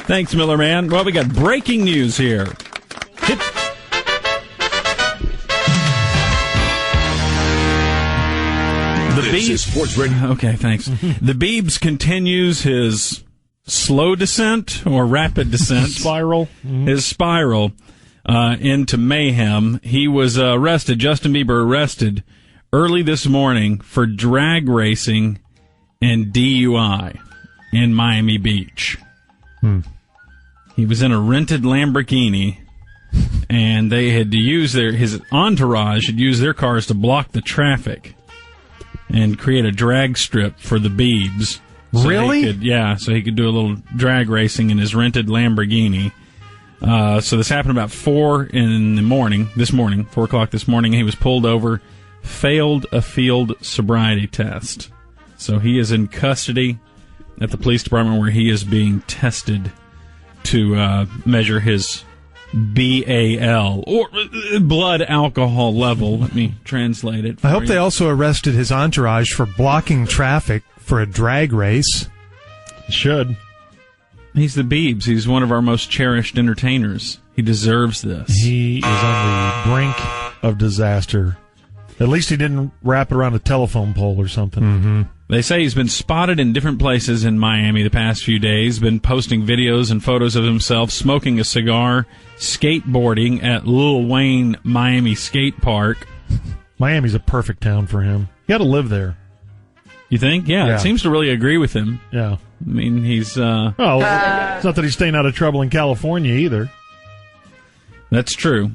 Thanks, Miller Man. Well, we got breaking news here. This is Sports Radio. Okay, thanks. The Biebs continues his slow descent or rapid descent. Spiral. His spiral into mayhem. He was arrested, Justin Bieber arrested early this morning for drag racing and DUI in Miami Beach. He was in a rented Lamborghini, and they had to use his entourage had used their cars to block the traffic and create a drag strip for the Biebs. So Really? So he could do a little drag racing in his rented Lamborghini. So this happened about 4 in the morning, 4 o'clock this morning. He was pulled over, failed a field sobriety test. So he is in custody at the police department where he is being tested to measure his BAL, or blood alcohol level. Let me translate it for I hope you. they also arrested his entourage for blocking traffic for a drag race. Should. He's the Biebs. He's one of our most cherished entertainers. He deserves this. He is on the brink of disaster. At least he didn't wrap it around a telephone pole or something. Mm-hmm. They say he's been spotted in different places in Miami the past few days, been posting videos and photos of himself smoking a cigar, skateboarding at Lil Wayne Miami Skate Park. Miami's a perfect town for him. You got to live there. You think? Yeah, it seems to really agree with him. Yeah. I mean, he's... Oh, it's not that he's staying out of trouble in California either. That's true.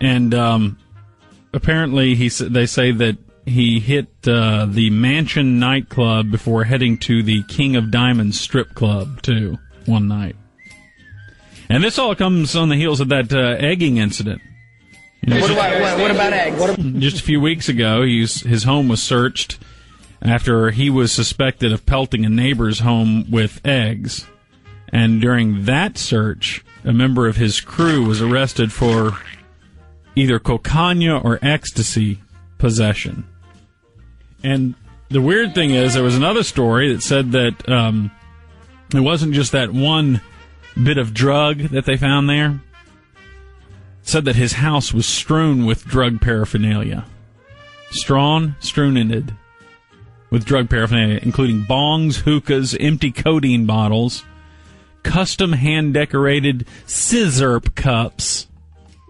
And apparently they say that he hit the Mansion nightclub before heading to the King of Diamonds strip club, too, one night. And this all comes on the heels of that egging incident. You know, what about eggs? Just a few weeks ago, his home was searched after he was suspected of pelting a neighbor's home with eggs. And during that search, a member of his crew was arrested for either cocaine or ecstasy possession. And the weird thing is, there was another story that said that it wasn't just that one bit of drug that they found there. It said that his house was strewn with drug paraphernalia. Strewn in with drug paraphernalia, including bongs, hookahs, empty codeine bottles, custom hand-decorated scissorp cups.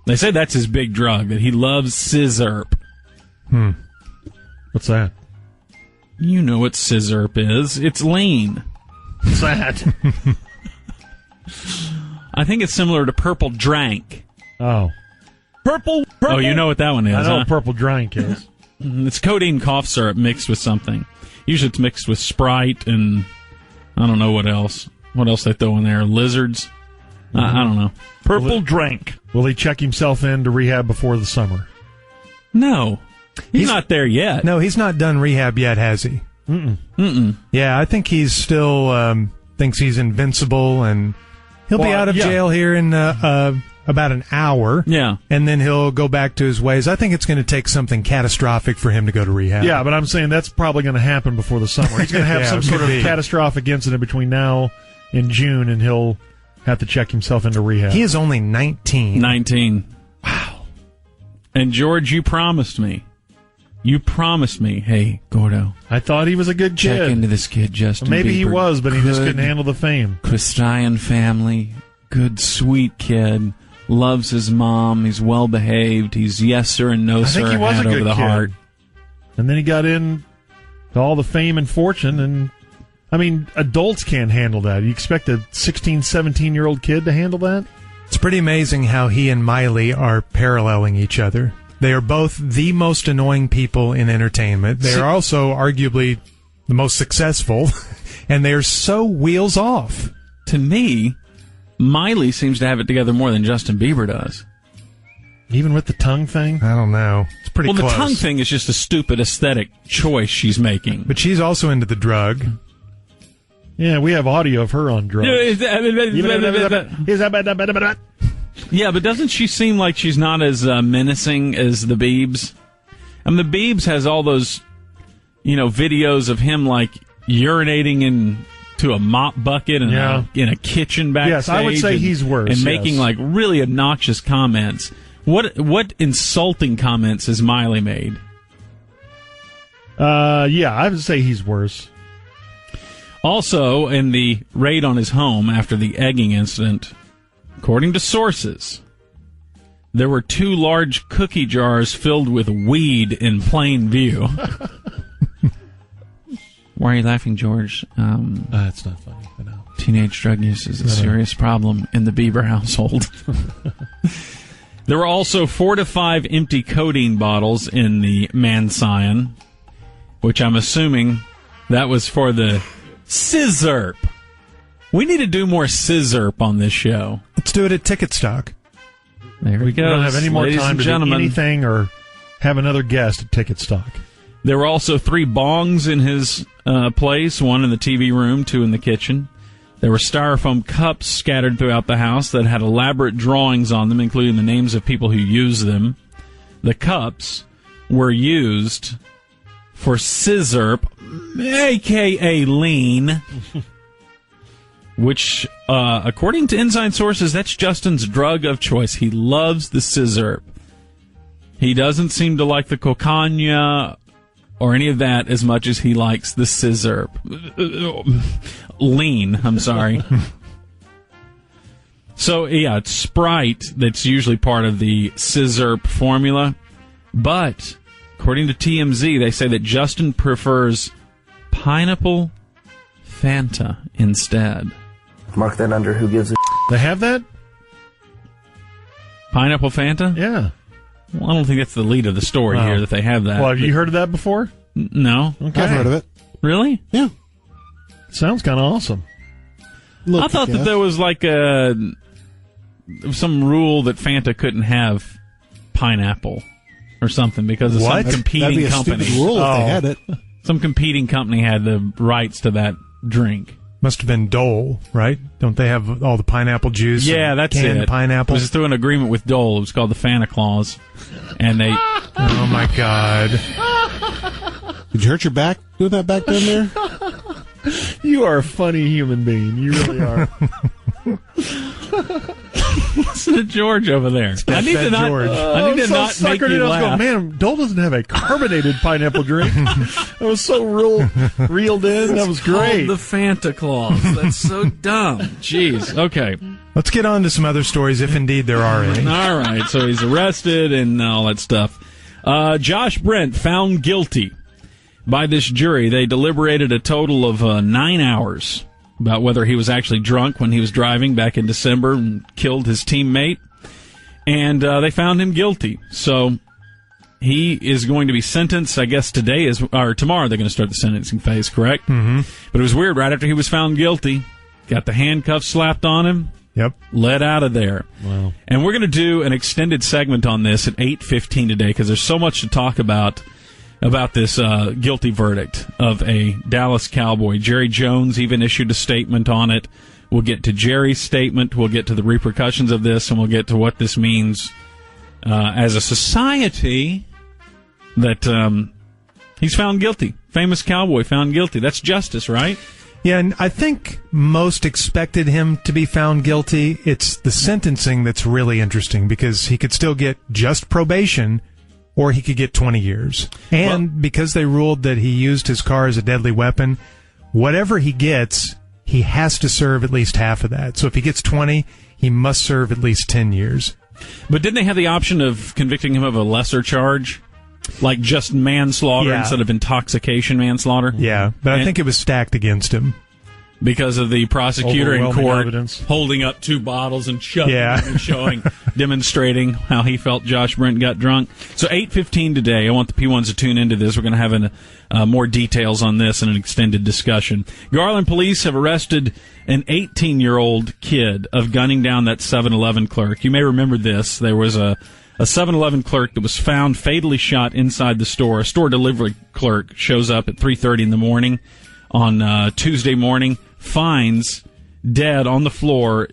They say that's his big drug, that he loves scissorp. What's that? You know what scissorp is. It's lean. What's that? I think it's similar to purple drank. Oh. Purple? Oh, you know what that one is, I know huh? what purple drank is. It's codeine cough syrup mixed with something. Usually it's mixed with Sprite and I don't know what else. What else they throw in there? Lizards? I don't know. Purple drank. Will he check himself into rehab before the summer? No. He's not there yet. No, he's not done rehab yet, has he? Mm-mm. Yeah, I think he's still thinks he's invincible, and he'll be out of jail here in about an hour. Yeah. And then he'll go back to his ways. I think it's going to take something catastrophic for him to go to rehab. Yeah, but I'm saying that's probably going to happen before the summer. He's going to have some sort of catastrophic incident between now and June, and he'll have to check himself into rehab. He is only 19. 19. Wow. And George, you promised me. Hey, Gordo. I thought he was a good kid. Check into this kid, Justin Maybe Bieber. he was, but he just couldn't handle the fame. Christian family. Good, sweet kid. Loves his mom. He's well behaved. He's yes sir and no I sir. think he was hat a good over the kid. heart. And then he got in to all the fame and fortune, and I mean, adults can't handle that. You expect a 16, 17-year-old kid to handle that? It's pretty amazing how he and Miley are paralleling each other. They are both the most annoying people in entertainment. They are also arguably the most successful, and they are so wheels off. To me, Miley seems to have it together more than Justin Bieber does. Even with the tongue thing? I don't know. It's pretty close. Well, the tongue thing is just a stupid aesthetic choice she's making. But she's also into the drug. Yeah, we have audio of her on drugs. Yeah, but doesn't she seem like she's not as menacing as the Biebs? I mean, the Biebs has all those, videos of him, like, urinating in to a mop bucket in a kitchen backstage. Yes, I would say he's worse. And making like really obnoxious comments. What insulting comments has Miley made? I would say he's worse. Also, in the raid on his home after the egging incident, according to sources, there were 2 large cookie jars filled with weed in plain view. Why are you laughing, George? It's not funny. I know. Teenage drug use is a serious problem in the Bieber household. There were also 4 to 5 empty codeine bottles in the Mansion, which I'm assuming that was for the Scissorp. We need to do more Scissorp on this show. Let's do it at Ticket Stock. There we go. We don't have any more time to do anything or have another guest at Ticket Stock. There were also 3 bongs in his place, 1 in the TV room, 2 in the kitchen. There were styrofoam cups scattered throughout the house that had elaborate drawings on them, including the names of people who used them. The cups were used for Scissorp, a.k.a. lean, which, according to inside sources, that's Justin's drug of choice. He loves the Scissorp. He doesn't seem to like the cocaine or any of that as much as he likes the Scissorp. Lean, I'm sorry. So, yeah, it's Sprite that's usually part of the Scissorp formula. But, according to TMZ, they say that Justin prefers pineapple Fanta instead. Mark that under who gives a They have that? Pineapple Fanta? Yeah. Well, I don't think that's the lead of the story here, that they have that. Well, have you heard of that before? No. Okay. I've heard of it. Really? Yeah. Sounds kind of awesome. I thought that there was like some rule that Fanta couldn't have pineapple or something because of some competing That'd be a company. stupid rule if they had it. Some competing company had the rights to that drink. Must have been Dole, right? Don't they have all the pineapple juice? Yeah, that's canned it. Pineapple. It was through an agreement with Dole. It was called the Fanta Clause, and they. Oh my God! Did you hurt your back doing that back down there? You are a funny human being. You really are. Listen to George over there. I need to not. George. I need to not make you laugh. Man, Dole doesn't have a carbonated pineapple drink. That was so reeled in. That was great. The Fanta Clause. That's so dumb. Jeez. Okay. Let's get on to some other stories, if indeed there are any. All right. So he's arrested and all that stuff. Josh Brent found guilty by this jury. They deliberated a total of 9 hours about whether he was actually drunk when he was driving back in December and killed his teammate. And they found him guilty. So he is going to be sentenced, I guess tomorrow they're going to start the sentencing phase, correct? Mm-hmm. But it was weird. Right after he was found guilty, got the handcuffs slapped on him. Yep. Let out of there. Wow. And we're going to do an extended segment on this at 8:15 today because there's so much to talk about this guilty verdict of a Dallas Cowboy. Jerry Jones even issued a statement on it. We'll get to Jerry's statement. We'll get to the repercussions of this, and we'll get to what this means as a society that he's found guilty. Famous cowboy found guilty. That's justice, right? Yeah, and I think most expected him to be found guilty. It's the sentencing that's really interesting because he could still get just probation or he could get 20 years. And because they ruled that he used his car as a deadly weapon, whatever he gets, he has to serve at least half of that. So if he gets 20, he must serve at least 10 years. But didn't they have the option of convicting him of a lesser charge? Like just manslaughter instead of intoxication manslaughter? Yeah, but I think it was stacked against him. Because of the prosecutor in court evidence. Holding up 2 bottles and shoving them and demonstrating how he felt Josh Brent got drunk. So 8:15 today, I want the P1s to tune into this. We're going to have more details on this and an extended discussion. Garland police have arrested an 18-year-old kid of gunning down that 7-Eleven clerk. You may remember this. There was a 7-Eleven clerk that was found fatally shot inside the store. A store delivery clerk shows up at 3:30 in the morning on Tuesday morning, finds dead on the floor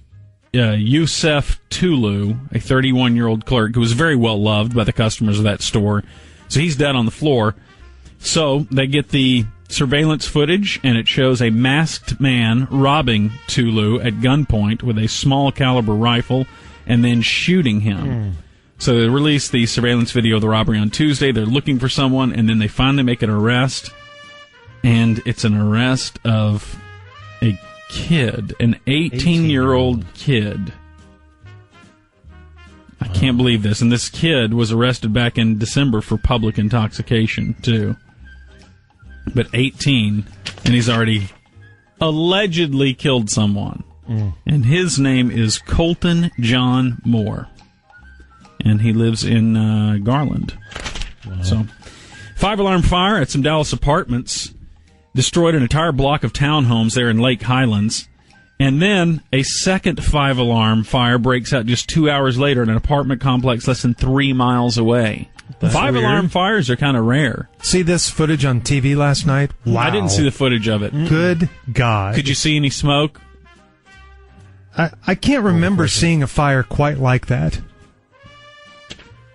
Youssef Tulu, a 31-year-old clerk who was very well loved by the customers of that store. So he's dead on the floor. So they get the surveillance footage, and it shows a masked man robbing Tulu at gunpoint with a small caliber rifle and then shooting him. So they released the surveillance video of the robbery on Tuesday. They're looking for someone, and then they finally make an arrest. And it's an arrest of a kid, an 18-year-old kid. I can't believe this. And this kid was arrested back in December for public intoxication, too. But 18, and he's already allegedly killed someone. And his name is Colton John Moore. And he lives in Garland. Wow. So, 5-alarm fire at some Dallas apartments destroyed an entire block of townhomes there in Lake Highlands. And then a second 5-alarm fire breaks out just 2 hours later in an apartment complex less than 3 miles away. 5-alarm fires are kind of rare. See this footage on TV last night? Wow. I didn't see the footage of it. Good God. Could you see any smoke? I can't remember seeing a fire quite like that.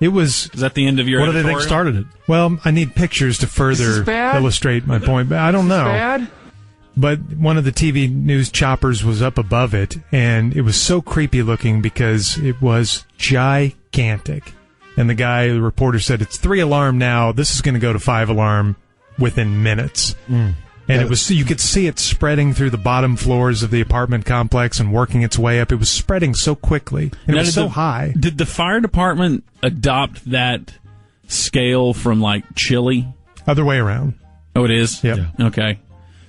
It was... Is that the end of your What do they editorial? think started it? Well, I need pictures to further illustrate my point, but I don't know. Bad? But one of the TV news choppers was up above it, and it was so creepy looking because it was gigantic. And the reporter said, it's 3-alarm now. This is going to go to 5-alarm within minutes. And it was, you could see it spreading through the bottom floors of the apartment complex and working its way up. It was spreading so quickly. And it was so high. Did the fire department adopt that scale from, like, Chile? Other way around. Oh, it is? Yep. Yeah. Okay.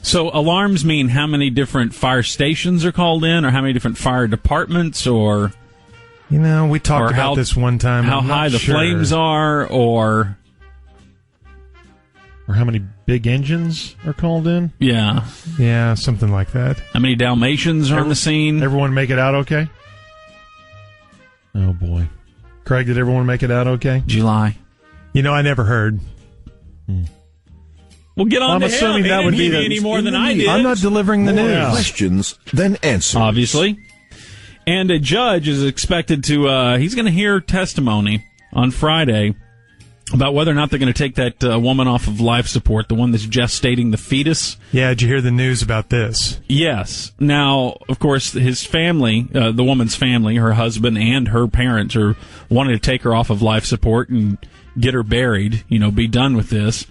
So alarms mean how many different fire stations are called in, or how many different fire departments, or... You know, we talked about this one time. How high the flames are, or how many big engines are called in? Yeah. Yeah, something like that. How many Dalmatians are on the scene? Everyone make it out okay? Oh, boy. Craig, did everyone make it out okay? July. You know, I never heard. Well, get on I'm to assuming him. that would be any more than I did. I'm not delivering the news. Questions, then answers. Obviously. And a judge is expected to, he's going to hear testimony on Friday about whether or not they're going to take that woman off of life support, the one that's gestating the fetus. Yeah, did you hear the news about this? Yes. Now, of course, his family, the woman's family, her husband and her parents are wanting to take her off of life support and get her buried, be done with this.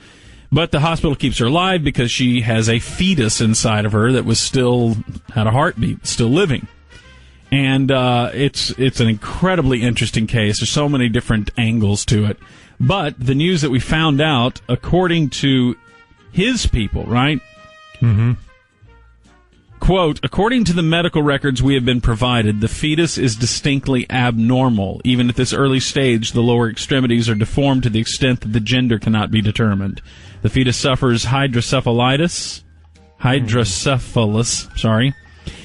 But the hospital keeps her alive because she has a fetus inside of her that was still had a heartbeat, still living. And it's an incredibly interesting case. There's so many different angles to it. But the news that we found out, according to his people, right? Mm-hmm. Quote, according to the medical records we have been provided, the fetus is distinctly abnormal. Even at this early stage, the lower extremities are deformed to the extent that the gender cannot be determined. The fetus suffers hydrocephalus.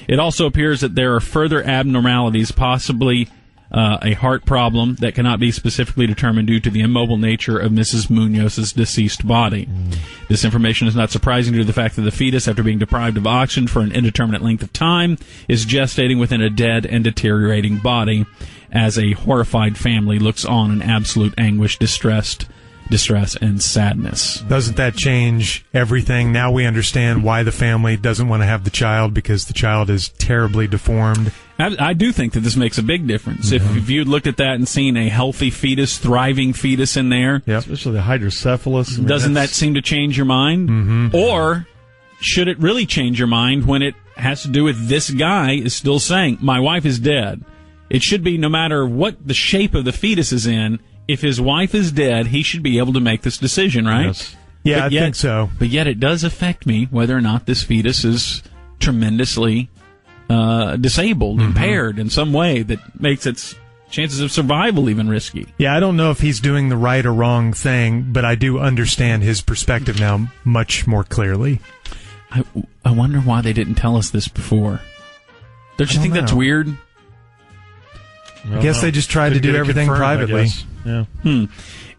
It also appears that there are further abnormalities, possibly a heart problem that cannot be specifically determined due to the immobile nature of Mrs. Munoz's deceased body. This information is not surprising due to the fact that the fetus, after being deprived of oxygen for an indeterminate length of time, is gestating within a dead and deteriorating body as a horrified family looks on in absolute anguish, distress, and sadness. Doesn't that change everything? Now we understand why the family doesn't want to have the child because the child is terribly deformed. I do think that this makes a big difference. Mm-hmm. If you'd looked at that and seen a healthy fetus, thriving fetus in there, yep. Especially the hydrocephalus. Doesn't that seem to change your mind? Mm-hmm. Or should it really change your mind when it has to do with this guy is still saying, my wife is dead? It should be no matter what the shape of the fetus is in, if his wife is dead, he should be able to make this decision, right? Yes. Yeah, I think so. But yet it does affect me whether or not this fetus is tremendously disabled, impaired in some way that makes its chances of survival even risky. Yeah, I don't know if he's doing the right or wrong thing, but I do understand his perspective now much more clearly. I wonder why they didn't tell us this before. Don't you think that's weird? I guess they just tried to do everything privately. Yeah.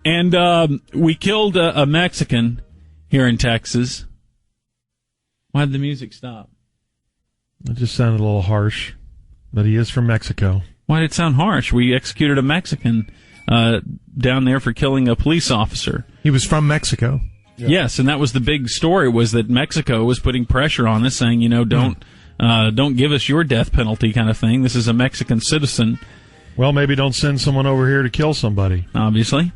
And we killed a Mexican here in Texas. Why did the music stop? It just sounded a little harsh, but he is from Mexico. Why did it sound harsh? We executed a Mexican down there for killing a police officer. He was from Mexico. Yes, and that was the big story, was that Mexico was putting pressure on us, saying, don't give us your death penalty kind of thing. This is a Mexican citizen. Well, maybe don't send someone over here to kill somebody. Obviously.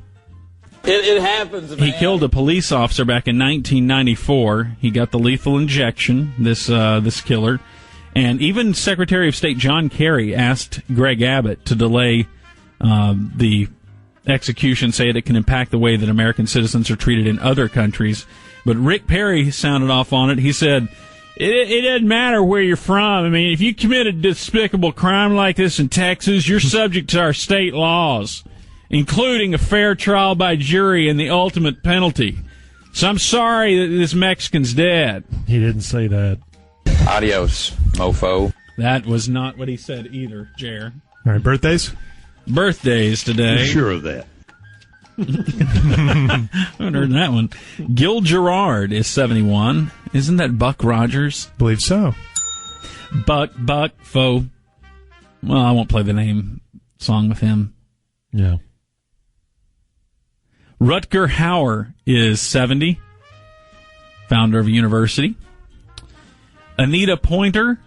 It happens, man. He killed a police officer back in 1994. He got the lethal injection, this killer. And even Secretary of State John Kerry asked Greg Abbott to delay the execution, say it can impact the way that American citizens are treated in other countries. But Rick Perry sounded off on it. He said, it doesn't matter where you're from. I mean, if you commit a despicable crime like this in Texas, you're subject to our state laws, including a fair trial by jury and the ultimate penalty. So I'm sorry that this Mexican's dead. He didn't say that. Adios, mofo. That was not what he said either, Jer. All right, birthdays? Birthdays today. You're sure of that? I haven't heard that one. Gil Gerard is 71. Isn't that Buck Rogers? Believe so. Buck, Fo. Well, I won't play the name song with him. Yeah. Rutger Hauer is 70. Founder of a university. Anita Pointer.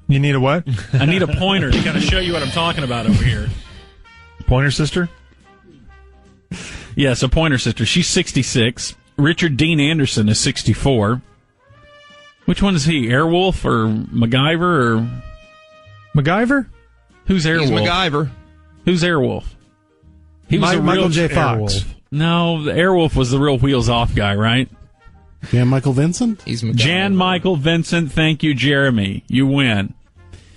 You need a what? Anita Pointer to kind of show you what I'm talking about over here. Pointer sister? Yes, a Pointer sister. She's 66. Richard Dean Anderson is 64. Which one is he? Airwolf or MacGyver or MacGyver? Who's Airwolf? He's MacGyver. Who's Airwolf? He was a Michael real J. Fox. Airwolf. No, the Airwolf was the real wheels off guy, right? Yeah, Michael Vincent? He's MacGyver. Jan Michael Vincent, thank you, Jeremy. You win.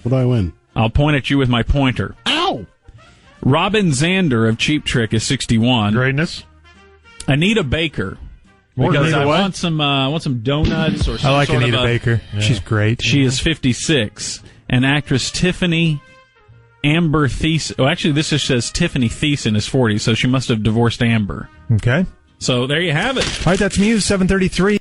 What do I win? I'll point at you with my pointer. Ow! Robin Zander of Cheap Trick is 61. Greatness? Anita Baker. More Because Anita I what? want some donuts or some I like sort Anita of a, Baker. Yeah. She's great. She is 56. And actress Tiffany Amber Thiessen. Oh, actually, this just says Tiffany Thiessen is 40, so she must have divorced Amber. Okay. So there you have it. All right, that's Muse 733.